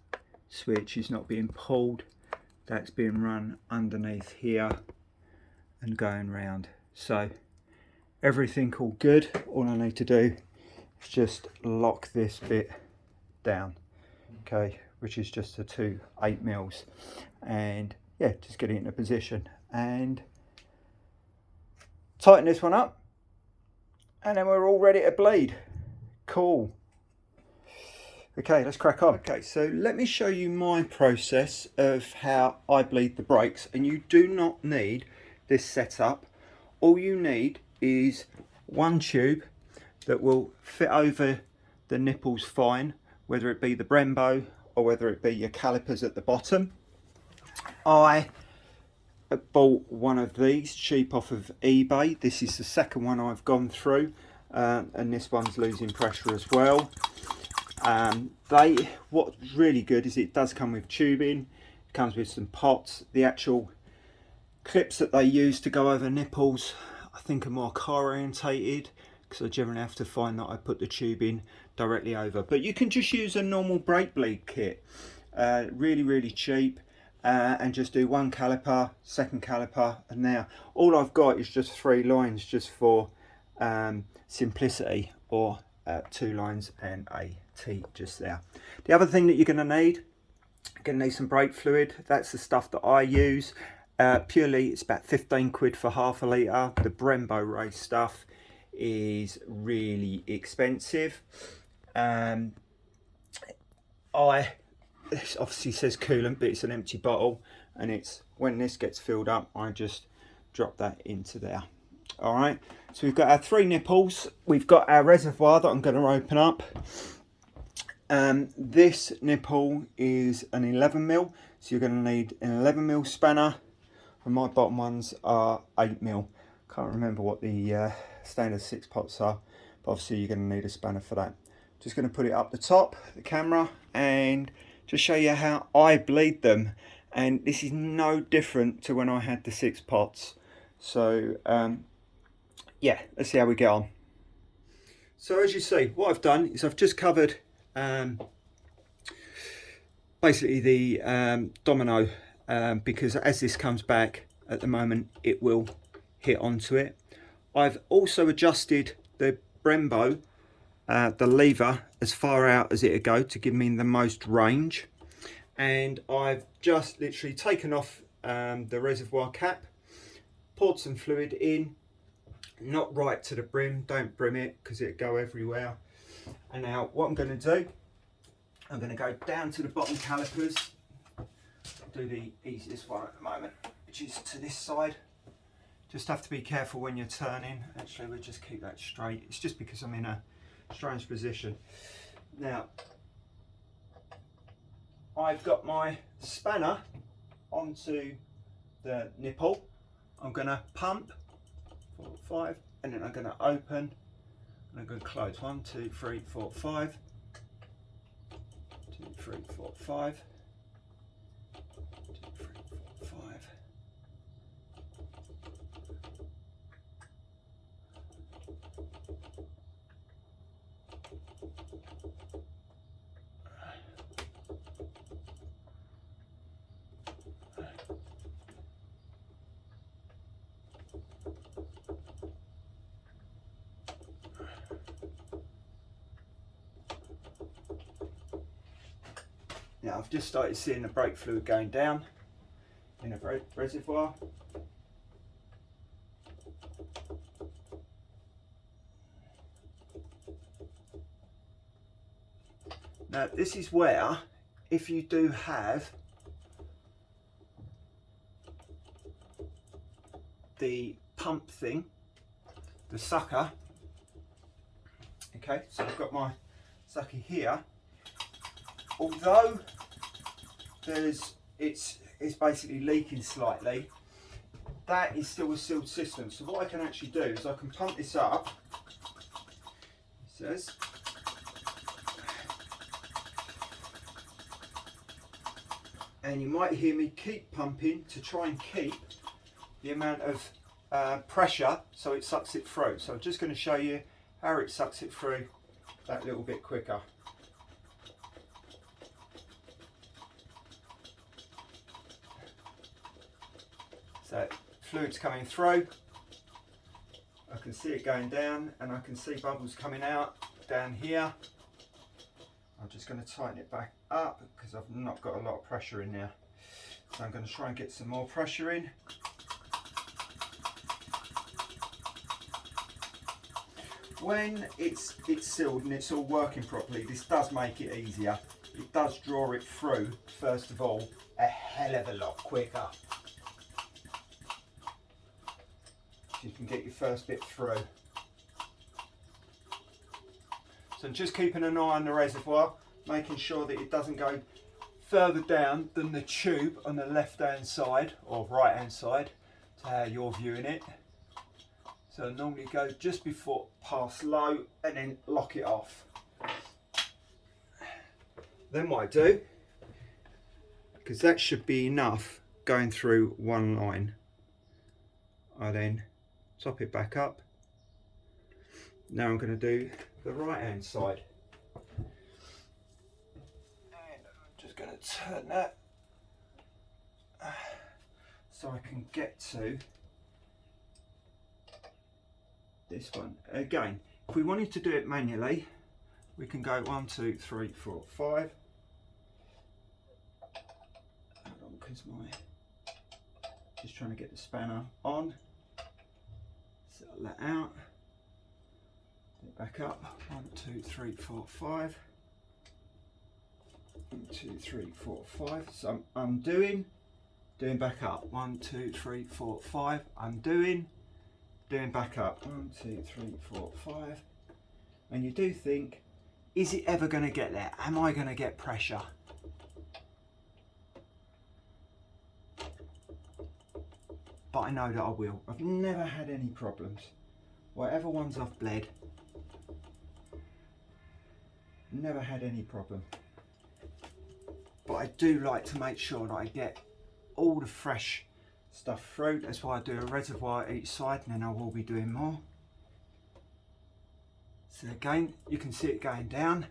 switch is not being pulled, that's being run underneath here and going round. So everything all good. All I need to do is just lock this bit down, okay, which is just the two 8mm, and yeah, just get it into position and tighten this one up, and then we're all ready to bleed. Cool. Okay, let's crack on. Okay, so let me show you my process of how I bleed the brakes, and you do not need this setup. All you need is one tube that will fit over the nipples fine, whether it be the Brembo or whether it be your calipers at the bottom. I bought one of these cheap off of eBay. This is the second one I've gone through, and this one's losing pressure as well. What's really good is it does come with tubing, it comes with some pots. The actual clips that they use to go over nipples I think are more car orientated, because I generally have to find that I put the tubing directly over, but you can just use a normal brake bleed kit, really cheap, and just do one caliper, second caliper, and now all I've got is just 3 lines just for simplicity, or 2 lines and a T just there. The other thing that you're going to need, you're going to need some brake fluid. That's the stuff that I use. Purely it's about 15 quid for half a litre. The Brembo race stuff is really expensive. This obviously says coolant, but it's an empty bottle, and it's when this gets filled up I just drop that into there. All right, so we've got our 3 nipples, we've got our reservoir that I'm going to open up. This nipple is an 11mm, so you're going to need an 11mm spanner, and my bottom ones are 8mm. Can't remember what the standard 6 pots are, but obviously you're going to need a spanner for that. Just going to put it up the top, the camera, and just show you how I bleed them. And this is no different to when I had the 6 pots. So yeah, let's see how we get on. So as you see, what I've done is I've just covered basically the domino, because as this comes back at the moment it will hit onto it. I've also adjusted the Brembo, the lever, as far out as it'll go to give me the most range, and I've just literally taken off the reservoir cap, poured some fluid in, not right to the brim, don't brim it because it'll go everywhere. And now what I'm going to do, I'm going to go down to the bottom calipers. I'll do the easiest one at the moment, which is to this side. Just have to be careful when you're turning. Actually, we'll just keep that straight. It's just because I'm in a strange position. Now, I've got my spanner onto the nipple. I'm going to pump 4, 5, and then I'm going to open and I'm going to close. 1, 2, 3, 4, 5. 2, 3, 4, 5. 2, 3, 4, 5. Now I've just started seeing the brake fluid going down in a reservoir. Now this is where, if you do have the pump thing, the sucker, okay, so I've got my sucker here. Although it's basically leaking slightly, that is still a sealed system. So what I can actually do is I can pump this up, it says, and you might hear me keep pumping to try and keep the amount of pressure so it sucks it through. So I'm just going to show you how it sucks it through that little bit quicker. So fluid's coming through, I can see it going down and I can see bubbles coming out down here. I'm just going to tighten it back up because I've not got a lot of pressure in there. So I'm going to try and get some more pressure in. When it's sealed and it's all working properly, this does make it easier. It does draw it through, first of all, a hell of a lot quicker. So you can get your first bit through. So I'm just keeping an eye on the reservoir, making sure that it doesn't go further down than the tube on the left hand side or right hand side, to how you're viewing it. So I normally go just before pass low and then lock it off. Then what I do, because that should be enough going through one line, I then top it back up. Now I'm going to do the right hand side. And I'm just going to turn that so I can get to this one. Again, if we wanted to do it manually, we can go 1, 2, 3, 4, 5. Hold on, because just trying to get the spanner on. Settle that out. Get back up. 1, 2, 3, 4, 5. 1, 2, 3, 4, 5. So I'm undoing, doing back up. 1, 2, 3, 4, 5. Undoing, doing back up. 1, 2, 3, 4, 5. And you do think, is it ever going to get there? Am I going to get pressure? But I know that I will. I've never had any problems. Whatever ones I've bled, never had any problem. But I do like to make sure that I get all the fresh stuff through. That's why I do a reservoir each side, and then I will be doing more. So again, you can see it going down.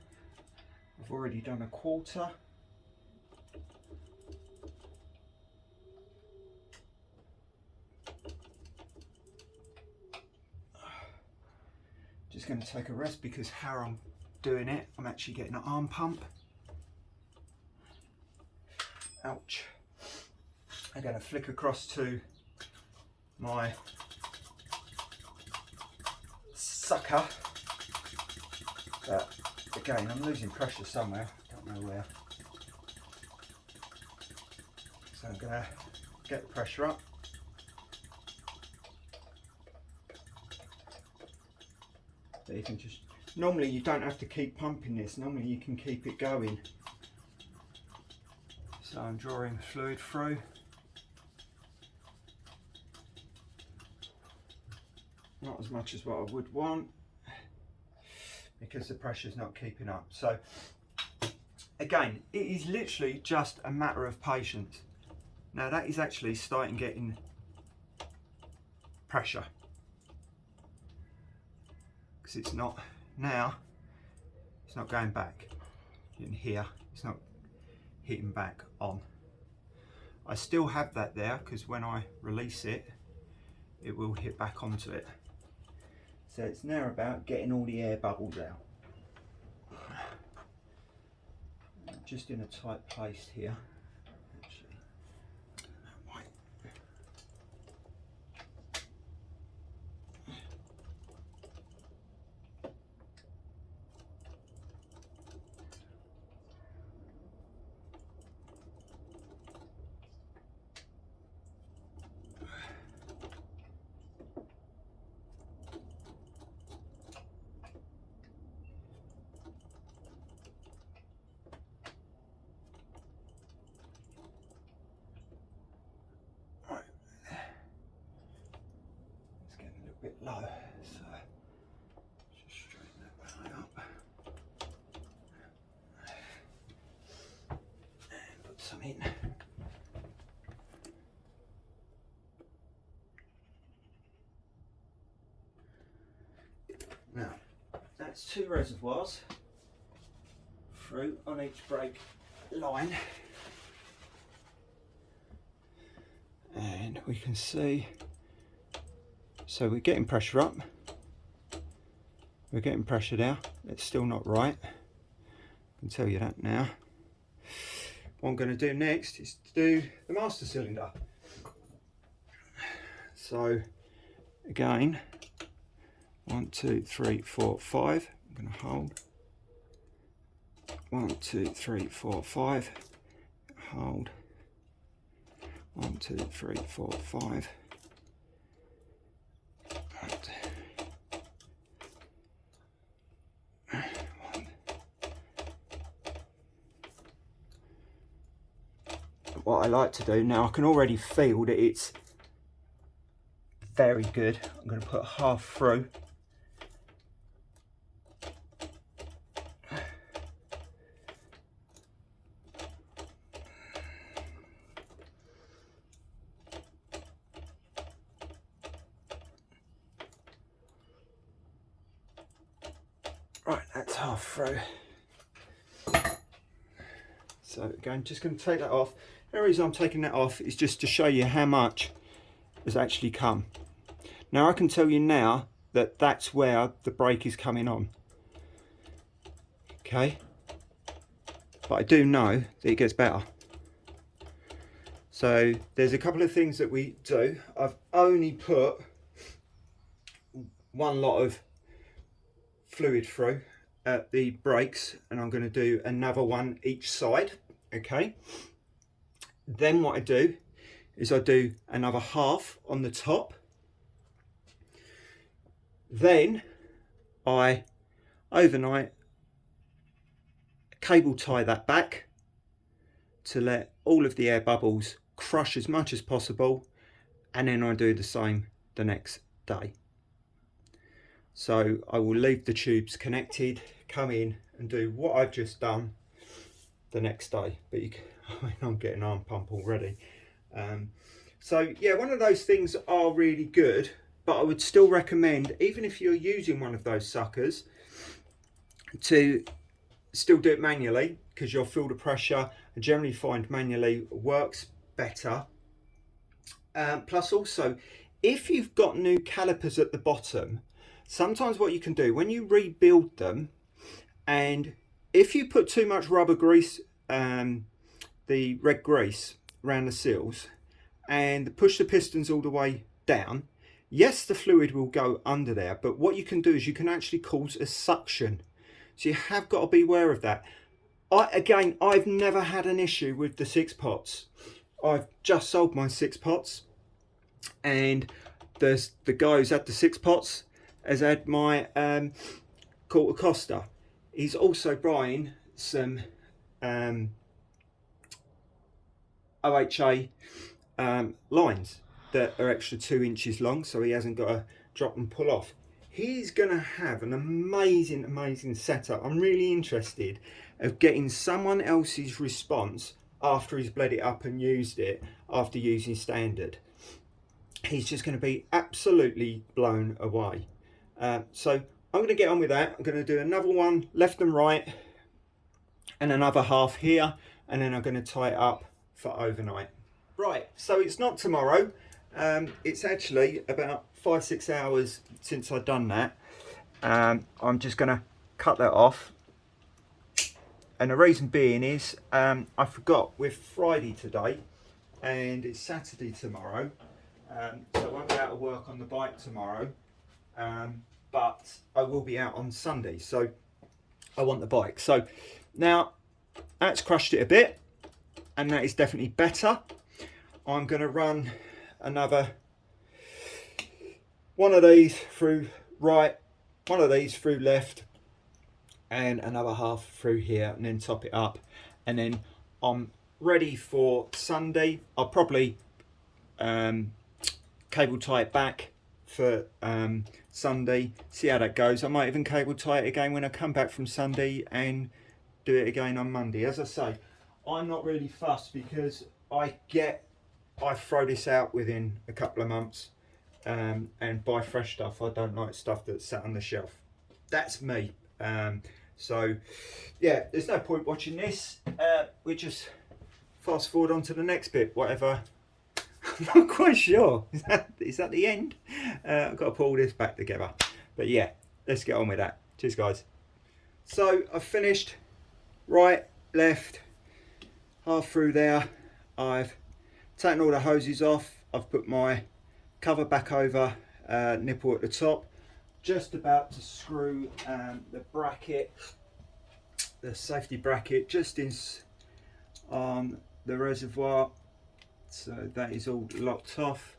I've already done a quarter. Just going to take a rest because how I'm doing it, I'm actually getting an arm pump. Ouch. I'm going to flick across to my sucker. But again, I'm losing pressure somewhere, don't know where. So I'm going to get the pressure up. But you can just, normally you don't have to keep pumping this, normally you can keep it going. So I'm drawing fluid through. Not as much as what I would want, because the pressure's not keeping up. So again, it is literally just a matter of patience. Now that is actually starting getting pressure, because it's not now, it's not going back in here, it's not hitting back on. I still have that there because when I release it, it will hit back onto it. So it's now about getting all the air bubbles out. Just in a tight place here. Actually, that way. some in. Now, that's 2 reservoirs through on each brake line. And we can see, so we're getting pressure up. We're getting pressure now. It's still not right. I can tell you that now. What I'm going to do next is to do the master cylinder. So again, 1, 2, 3, 4, 5. I'm going to hold. 1, 2, 3, 4, 5. Hold. 1, 2, 3, 4, 5. What I like to do now, I can already feel that it's very good. I'm going to put half through. Right, that's half through. So again, just going to take that off. The reason I'm taking that off is just to show you how much has actually come. Now I can tell you now that that's where the brake is coming on. Okay, but I do know that it gets better. So there's a couple of things that we do. I've only put 1 lot of fluid through at the brakes, and I'm going to do another one each side. Okay, then what I do is I do another half on the top. Then I overnight cable tie that back to let all of the air bubbles crush as much as possible, and then I do the same the next day. So I will leave the tubes connected, come in and do what I've just done the next day. But I'm getting arm pump already. So yeah, one of those things are really good, but I would still recommend, even if you're using one of those suckers, to still do it manually, because you'll feel the pressure. I generally find manually works better. Plus also, if you've got new calipers at the bottom, sometimes what you can do when you rebuild them, and if you put too much rubber grease, the red grease around the seals, and push the pistons all the way down, yes, the fluid will go under there, but what you can do is you can actually cause a suction. So you have got to be aware of that. Again, I've never had an issue with the 6 pots. I've just sold my 6 pots, and the guy who's had the 6 pots has had my Corta Costa. He's also buying some OHA lines that are extra 2 inches long, so he hasn't got to drop and pull off. He's going to have an amazing setup. I'm really interested of getting someone else's response after he's bled it up and used it after using standard. He's just going to be absolutely blown away. So I'm going to get on with that. I'm going to do another one left and right, and another half here, and then I'm going to tie it up for overnight. Right, so it's not tomorrow. It's actually about 5-6 hours since I've done that. I'm just going to cut that off, and the reason being is I forgot we're Friday today and it's Saturday tomorrow, so I won't be able to work on the bike tomorrow, but I will be out on Sunday, so I want the bike. So now that's crushed it a bit, and that is definitely better. I'm going to run another one of these through right, one of these through left, and another half through here, and then top it up, and then I'm ready for Sunday. I'll probably cable tie it back for Sunday, see how that goes. I might even cable tie it again when I come back from Sunday and do it again on Monday. As I say, I'm not really fussed because I throw this out within a couple of months and buy fresh stuff. I don't like stuff that's sat on the shelf. That's me. So yeah, there's no point watching this. We just fast forward on to the next bit, whatever. I'm not quite sure. Is that the end? I've got to pull this back together. But yeah, let's get on with that. Cheers, guys. So I've finished right, left, half through there. I've taken all the hoses off. I've put my cover back over, nipple at the top. Just about to screw the bracket, the safety bracket, just in on the reservoir. So that is all locked off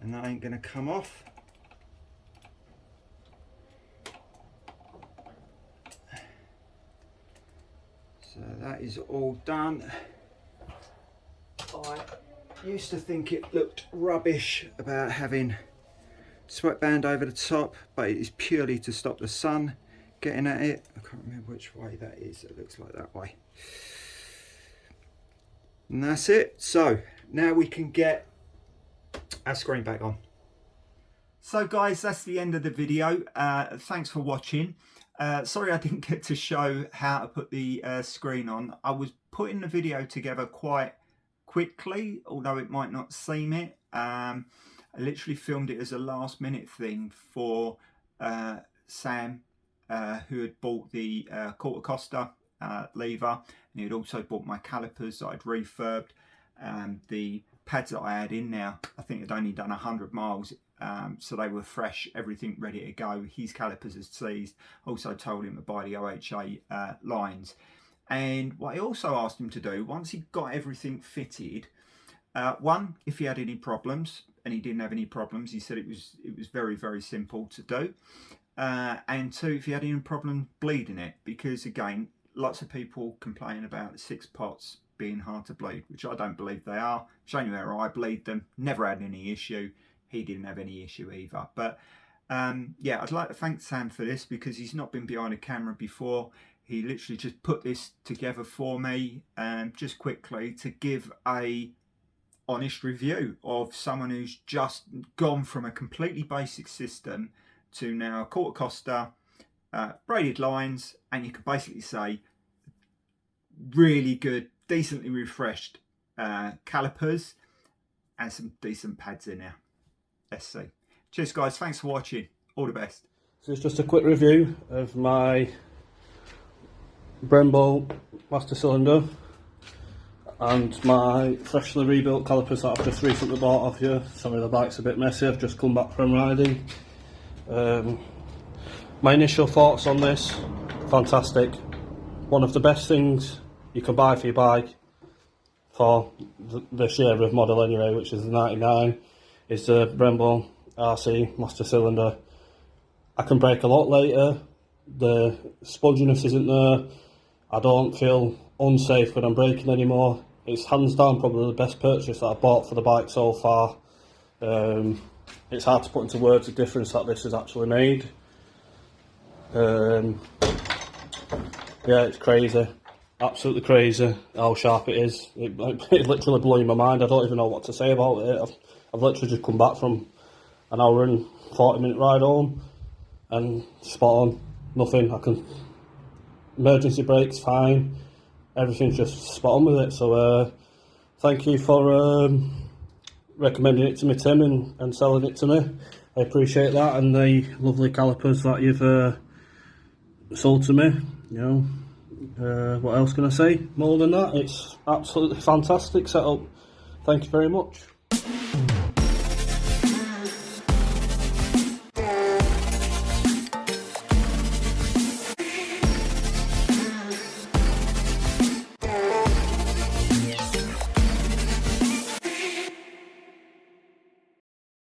and that ain't going to come off. So that is all done. I used to think it looked rubbish about having sweatband over the top, but it is purely to stop the sun getting at it. I can't remember which way that is. It looks like that way. And that's it. So now we can get our screen back on. So guys, that's the end of the video. Thanks for watching. Sorry I didn't get to show how to put the screen on. I was putting the video together quite quickly, although it might not seem it. I literally filmed it as a last minute thing for Sam, who had bought the Corta Costa lever, and he had also bought my calipers that I'd refurbed. The pads that I had in there, I think had only done 100 miles, so they were fresh, everything ready to go. His calipers had seized. Also told him to buy the OHA lines. And what I also asked him to do, once he got everything fitted, one, if he had any problems, and he didn't have any problems, he said it was very, very simple to do. And two, if he had any problem bleeding it, because again, lots of people complain about 6 pots being hard to bleed, which I don't believe they are. Shown you where I bleed them, never had any issue. He didn't have any issue either. But yeah, I'd like to thank Sam for this, because he's not been behind a camera before. He literally just put this together for me, just quickly, to give a honest review of someone who's just gone from a completely basic system to now Corta Costa, braided lines, and you could basically say really good, decently refreshed calipers and some decent pads in there. Let's see. Cheers guys, thanks for watching, all the best. So it's just a quick review of my Brembo master cylinder and my freshly rebuilt calipers that I've just recently bought off you. Sorry the bike's a bit messy, I've just come back from riding. My initial thoughts on this, fantastic. One of the best things you can buy for your bike, for this year of model anyway, which is the 99, is the Brembo RC master cylinder. I can brake a lot later, the sponginess isn't there, I don't feel unsafe when I'm braking anymore. It's hands down probably the best purchase that I've bought for the bike so far. It's hard to put into words the difference that this has actually made. Yeah, it's crazy, absolutely crazy how sharp it is. It literally blew my mind. I don't even know what to say about it. I've literally just come back from an hour and 40-minute ride home, and spot on, nothing. I can emergency brakes fine, everything's just spot on with it. So thank you for recommending it to me, Tim, and selling it to me. I appreciate that, and the lovely calipers that you've sold to me. You know, what else can I say more than that? It's absolutely fantastic setup. Thank you very much.